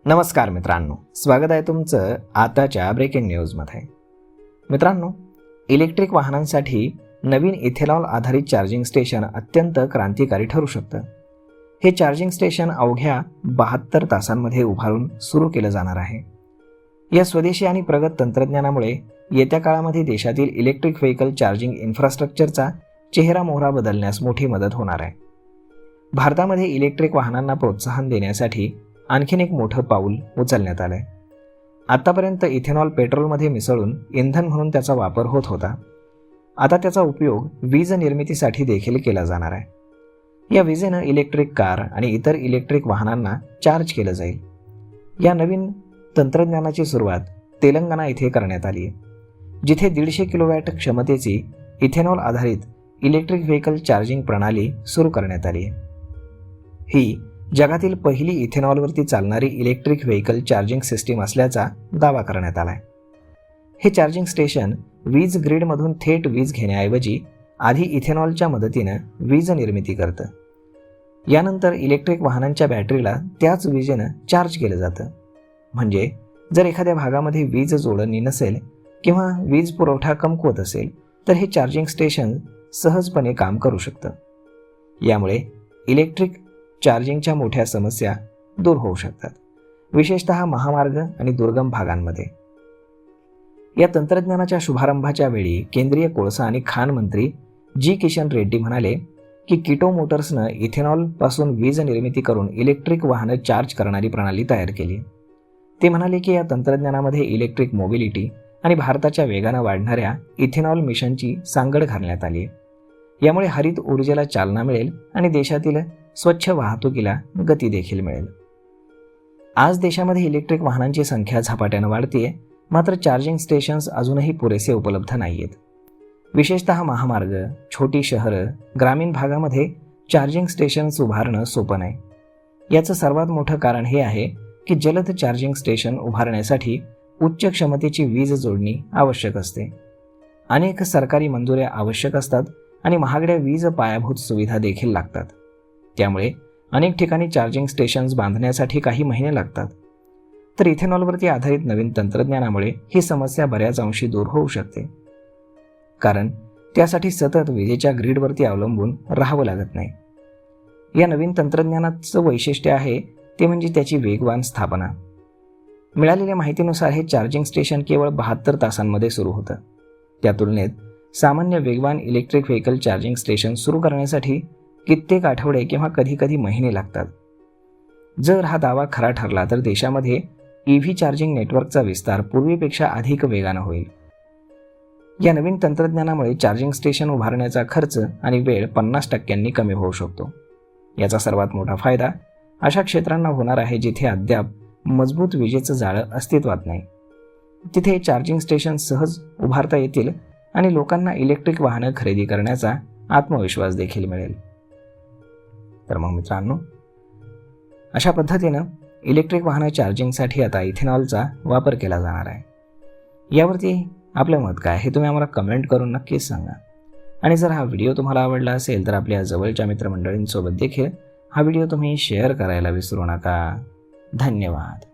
नमस्कार मित्रांनो, स्वागत आहे तुमचं आताच्या ब्रेकिंग न्यूजमध्ये. मित्रांनो, इलेक्ट्रिक वाहनांसाठी नवीन इथेनॉल आधारित चार्जिंग स्टेशन अत्यंत क्रांतिकारी ठरू शकतं. हे चार्जिंग स्टेशन अवघ्या 72 तासांमध्ये उभारून सुरू केलं जाणार आहे. या स्वदेशी आणि प्रगत तंत्रज्ञानामुळे येत्या काळामध्ये देशातील इलेक्ट्रिक व्हेकल चार्जिंग इन्फ्रास्ट्रक्चरचा चेहरामोहरा बदलण्यास मोठी मदत होणार आहे. भारतामध्ये इलेक्ट्रिक वाहनांना प्रोत्साहन देण्यासाठी आणखीन एक मोठं पाऊल उचलण्यात आलंय. आतापर्यंत इथेनॉल पेट्रोलमध्ये मिसळून इंधन म्हणून त्याचा वापर होत होता. आता त्याचा उपयोग वीज निर्मितीसाठी देखील केला जाणार आहे. या विजेनं इलेक्ट्रिक कार आणि इतर इलेक्ट्रिक वाहनांना चार्ज केलं जाईल. या नवीन तंत्रज्ञानाची सुरुवात तेलंगणा येथे करण्यात आली आहे, जिथे 150 किलोवॅट क्षमतेची इथेनॉल आधारित इलेक्ट्रिक व्हेकल चार्जिंग प्रणाली सुरू करण्यात आली आहे. ही जगातील पहिली इथेनॉलवरती चालणारी इलेक्ट्रिक व्हेकल चार्जिंग सिस्टीम असल्याचा दावा करण्यात आला आहे. हे चार्जिंग स्टेशन वीज ग्रीडमधून थेट वीज घेण्याऐवजी आधी इथेनॉलच्या मदतीनं वीज निर्मिती करतं. यानंतर इलेक्ट्रिक वाहनांच्या बॅटरीला त्याच विजेनं चार्ज केलं जातं. म्हणजे जर एखाद्या भागामध्ये वीज जोडणी नसेल किंवा वीज पुरवठा कमकुवत असेल तर हे चार्जिंग स्टेशन सहजपणे काम करू शकतं. यामुळे इलेक्ट्रिक चार्जिंगच्या मोठ्या समस्या दूर होऊ शकतात, विशेषतः महामार्ग आणि दुर्गम भागांमध्ये. या तंत्रज्ञानाच्या शुभारंभाच्या वेळी केंद्रीय कोळसा आणि खाण मंत्री जी किशन रेड्डी म्हणाले की किटो मोटर्सनं इथेनॉलपासून वीज निर्मिती करून इलेक्ट्रिक वाहनं चार्ज करणारी प्रणाली तयार केली. ते म्हणाले की या तंत्रज्ञानामध्ये इलेक्ट्रिक मोबिलिटी आणि भारताच्या वेगानं वाढणाऱ्या इथेनॉल मिशनची सांगड घालण्यात आली. यामुळे हरित ऊर्जेला चालना मिळेल आणि देशातील स्वच्छ वाहतुकीला गती देखील मिळेल. आज देशामध्ये इलेक्ट्रिक वाहनांची संख्या झपाट्यानं वाढतीये, मात्र चार्जिंग स्टेशन्स अजूनही पुरेसे उपलब्ध नाहीयेत. विशेषतः महामार्ग, छोटी शहरं, ग्रामीण भागामध्ये चार्जिंग स्टेशन्स उभारणं सोपं नाही. याचं सर्वात मोठं कारण हे आहे की जलद चार्जिंग स्टेशन उभारण्यासाठी उच्च क्षमतेची वीज जोडणी आवश्यक असते. अनेक सरकारी मंजुऱ्या आवश्यक असतात आणि महागड्या वीज पायाभूत सुविधा देखील लागतात. त्यामुळे अनेक ठिकाणी चार्जिंग स्टेशन्स बांधण्यासाठी काही महिने लागतात. तर इथेनॉलवरती आधारित नवीन तंत्रज्ञानामुळे ही समस्या बऱ्याच अंशी दूर होऊ शकते, कारण त्यासाठी सतत विजेच्या ग्रीडवरती अवलंबून राहावं लागत नाही. या नवीन तंत्रज्ञानाचं वैशिष्ट्य आहे ते म्हणजे त्याची वेगवान स्थापना. मिळालेल्या माहितीनुसार हे चार्जिंग स्टेशन केवळ 72 तासांमध्ये सुरू होतं. त्या तुलनेत सामान्य वेगवान इलेक्ट्रिक व्हेकल चार्जिंग स्टेशन सुरू करण्यासाठी कित्येक आठवडे किंवा कधीकधी महिने लागतात. जर हा दावा खरा ठरला तर देशामध्ये EV चार्जिंग नेटवर्कचा विस्तार पूर्वीपेक्षा अधिक वेगानं होईल. या नवीन तंत्रज्ञानामुळे चार्जिंग स्टेशन उभारण्याचा खर्च आणि वेळ 50% कमी होऊ शकतो. याचा सर्वात मोठा फायदा अशा क्षेत्रांना होणार आहे जिथे अद्याप मजबूत विजेचं जाळं अस्तित्वात नाही. तिथे चार्जिंग स्टेशन सहज उभारता येतील आणि लोकांना इलेक्ट्रिक वाहनं खरेदी करण्याचा आत्मविश्वास देखील मिळेल. तर मग मित्रांनो, अशा पद्धतीनं इलेक्ट्रिक वाहनं चार्जिंगसाठी आता इथेनॉलचा वापर केला जाणार आहे. यावरती आपलं मत काय हे तुम्ही आम्हाला कमेंट करून नक्कीच सांगा. आणि जर हा व्हिडिओ तुम्हाला आवडला असेल तर आपल्या जवळच्या मित्रमंडळींसोबत देखील हा व्हिडिओ तुम्ही शेअर करायला विसरू नका. धन्यवाद.